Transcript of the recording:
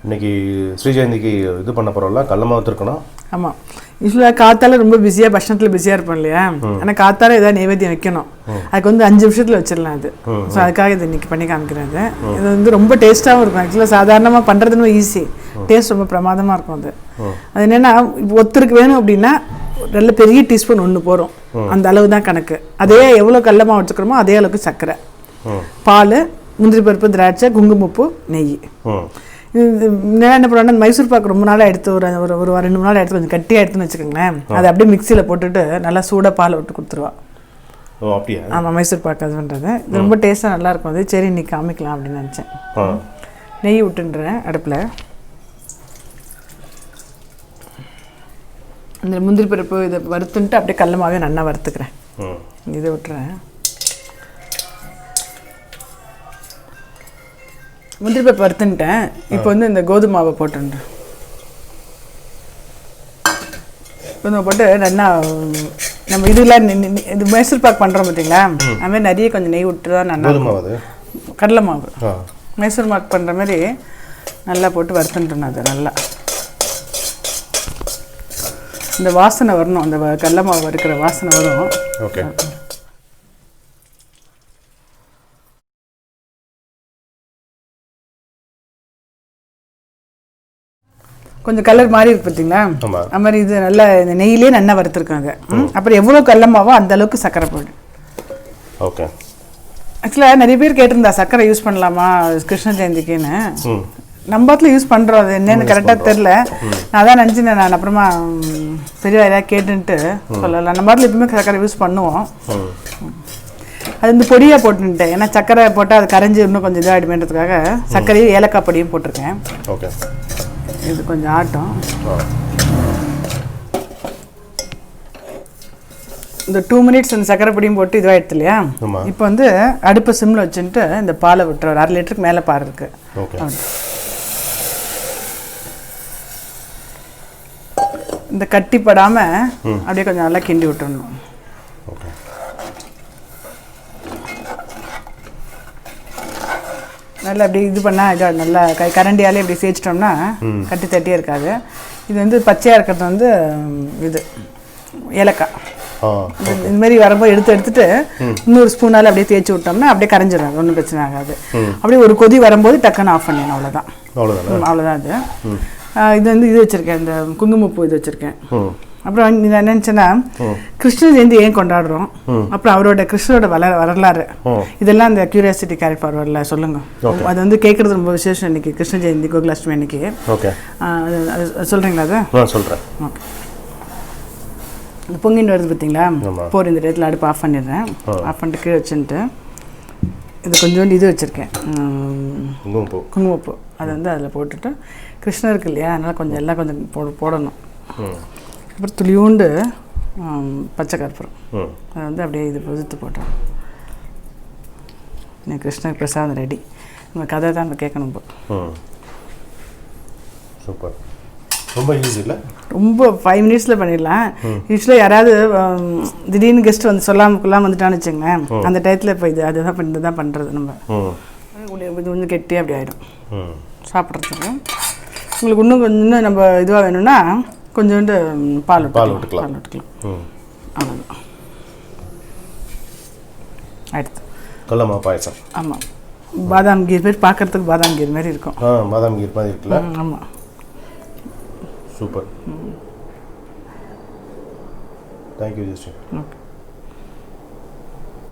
இன்னைக்கு ஸ்ரீ ஜெயந்திக்கு இது பண்ண போகிறோம்ல கடலை மாவு வறுத்துருக்கணும். ஆமாம், யூஸ்வலாக காத்தால ரொம்ப பிஸியாக பட்சத்தில் பிஸியாக இருப்போம் இல்லையா, ஆனால் காத்தால ஏதாவது நைவேத்தியம் வைக்கணும், அதுக்கு வந்து 5 நிமிஷத்தில் வச்சிடலாம் அது. ஸோ அதுக்காக இது இன்னைக்கு பண்ணி காமிக்கிறேன். இது வந்து ரொம்ப டேஸ்ட்டாகவும் இருக்கும். ஆக்சுவலாக சாதாரணமாக பண்ணுறதுன்னு ஈஸி, டேஸ்ட் ரொம்ப பிரமாதமாக இருக்கும் அது. அது என்னென்னா இப்போ ஒருத்தருக்கு வேணும் அப்படின்னா நல்ல பெரிய டீஸ்பூன் 1 போகிறோம், அந்த அளவு தான் கணக்கு. அதே எவ்வளோ கடலை மாவு வச்சுக்கிறோமோ அதே அளவுக்கு சர்க்கரை, பால், முந்திரி பருப்பு, திராட்சை, குங்குமப்பூ, நெய். இது என்ன பண்ணுவோம்னா மைசூர் பாக்கு ரொம்ப நாளாக எடுத்து ஒரு 2 நாள் எடுத்து கொஞ்சம் கட்டியாக எடுத்துன்னு வச்சுக்கோங்களேன், அதை அப்படியே மிக்சியில் போட்டுட்டு நல்லா சூடாக பால் விட்டு கொடுத்துருவா. ஓ அப்படியா? ஆமாம், மைசூர் பாக்கு அது பண்ணுறது. இது ரொம்ப டேஸ்ட்டாக நல்லாயிருக்கும். அது சரி இன்னைக்கு காமிக்கலாம் அப்படின்னு நினச்சேன். நெய் விட்டுன்றேன் அடுப்பில். இந்த முந்திரி பருப்பு இதை வறுத்துன்ட்டு அப்படியே கடலை மாவே நல்லா வறுத்துக்கிறேன். இதை விட்டுறேன். முந்திரி பருப்பு வறுத்துன்ட்டேன். இப்போ வந்து இந்த கோதுமை மாவை போட்டுன்றேன். கோதுமை போட்டு நல்லா நம்ம இதெல்லாம் இது மைசூர் பாக் பண்ணுறோம் பார்த்தீங்களா, அதுமாதிரி நிறைய கொஞ்சம் நெய் விட்டு தான் நல்லா கடலை மாவு மைசூர் பாக் பண்ணுற மாதிரி நல்லா போட்டு வறுத்துன்றேன். அது நல்லா இந்த வாசனை வரணும், அந்த கடலை மாவு வறுக்கிற வாசனை வரும். ஓகே. கொஞ்சம் கலர் மாறி இருக்கு பார்த்தீங்களா, அது மாதிரி இது நல்லா இந்த நெய்யிலே நல்லா வறுத்துருக்காங்க. அப்புறம் எவ்வளோ கடலை மாவோ அந்த அளவுக்கு சர்க்கரை போடு. ஓகே. ஆக்சுவலாக நிறைய பேர் கேட்டிருந்தா சர்க்கரை யூஸ் பண்ணலாமா கிருஷ்ண ஜெயந்திக்குன்னு. நம்ம பாட்டில் யூஸ் பண்ணுறோம், அது என்னென்னு கரெக்டாக தெரில. நான் அதான் நினச்சினேன், நான் அப்புறமா பெரிய ஏதாவது கேட்டுன்ட்டு சொல்லலாம். நம்ம பாட்டில் எப்பவுமே சர்க்கரை யூஸ் பண்ணுவோம். அது வந்து பொடியாக போட்டுன்ட்டேன், ஏன்னா சர்க்கரை போட்டால் அது கரைஞ்சி இன்னும் கொஞ்சம் இதாகிடுமேன்றதுக்காக சர்க்கரையும் ஏலக்காய் பொடியும் போட்டிருக்கேன். ஓகே. இது கொஞ்சம் ஆட்டம். இந்த 2 மினிட்ஸ் அந்த சர்க்கரை பொடியும் போட்டு இதுவாகிடுது இல்லையா. இப்போ வந்து அடுப்பை சிம்மில் வச்சுட்டு இந்த பாலை விட்டுற ஒரு 1/2 லிட்டருக்கு மேலே பால் இருக்குது. இந்த கட்டிப்படாமல் அப்படியே கொஞ்சம் நல்லா கிண்டி விட்டுறணும். நல்லா அப்படி இது பண்ணால் இது நல்லா கரண்டியாலே இப்படி தேய்ச்சிட்டோம்னா கட்டி தட்டியே இருக்காது. இது வந்து பச்சையாக இருக்கிறது வந்து இது ஏலக்காய். இதுமாரி வரும்போது எடுத்துட்டு இன்னொரு ஸ்பூனால் அப்படியே தேய்ச்சி விட்டோம்னா அப்படியே கரைஞ்சிடும், ஒன்றும் பிரச்சனை ஆகாது. அப்படியே ஒரு கொதி வரும்போது டக்குன்னு ஆஃப் பண்ணிடணும், அவ்வளோதான் அது. இது வந்து இது வச்சுருக்கேன், இந்த குங்குமப்பூ இது வச்சுருக்கேன். அப்புறம் நான் நினச்சேன்னா கிருஷ்ண ஜெயந்தி ஏன் கொண்டாடுறோம், அப்புறம் அவரோட கிருஷ்ணரோட வரலாறு, இதெல்லாம் அந்த கியூரியாசிட்டி கேரி ஃபார்வர்டில் சொல்லுங்க. அது வந்து கேட்குறது ரொம்ப விசேஷம் இன்னைக்கு கிருஷ்ண ஜெயந்தி கோகுலாஷ்டமி அன்னைக்கு. சொல்கிறீங்களா? அது சொல்கிறேன். ஓகே. இந்த பொங்கின்னு வருது பார்த்தீங்களா, போர் இந்த இடத்துல அடுப்பு ஆஃப் பண்ணிடுறேன். ஆஃப் பண்ணிட்டு கீழே வச்சுட்டு இது கொஞ்சோண்டு இது வச்சுருக்கேன், குங்குமப்பூ. அதை வந்து அதில் போட்டுட்டு கிருஷ்ணர் இருக்கு இல்லையா, அதனால் கொஞ்சம் எல்லாம் கொஞ்சம் போடணும். அப்புறம் துளியூண்டு பச்சை கற்பூரம், அதை வந்து அப்படியே இது உதுத்து போட்டோம். எனக்கு கிருஷ்ணர் பிரசாதம் ரெடி. நம்ம கதை தான் நம்ம கேட்கணும். இப்போ சூப்பர், ரொம்ப ஈஸி இல்லை, ரொம்ப 5 மினிட்ஸில் பண்ணிடலாம். யூஸ்வலாக யாராவது திடீர்னு கெஸ்ட் வந்து சொல்லாமல் வந்துட்டான்னு வச்சுங்களேன், அந்த டயத்தில் இப்போ இதுதான் பண்ணுறது. நம்ம இது கொஞ்சம் கெட்டி அப்படி ஆகிடும் சாப்பிட்றதுக்கு. உங்களுக்கு இன்னும் நம்ம இதுவாக வேணும்னா கொஞ்சோண்டு பால் விட்டுக்கலாம். அவ்வளோதான். அடுத்து கடலை மாவு பாயசம். ஆமாம், பாதாம் கீர் மாதிரி பார்க்குறதுக்கு பாதாம் கீர் மாதிரி இருக்கும். பாதாம் கீர் மாதிரி இருக்குல்ல. ஆமாம், சூப்பர். Thank you zesty. ஓகே.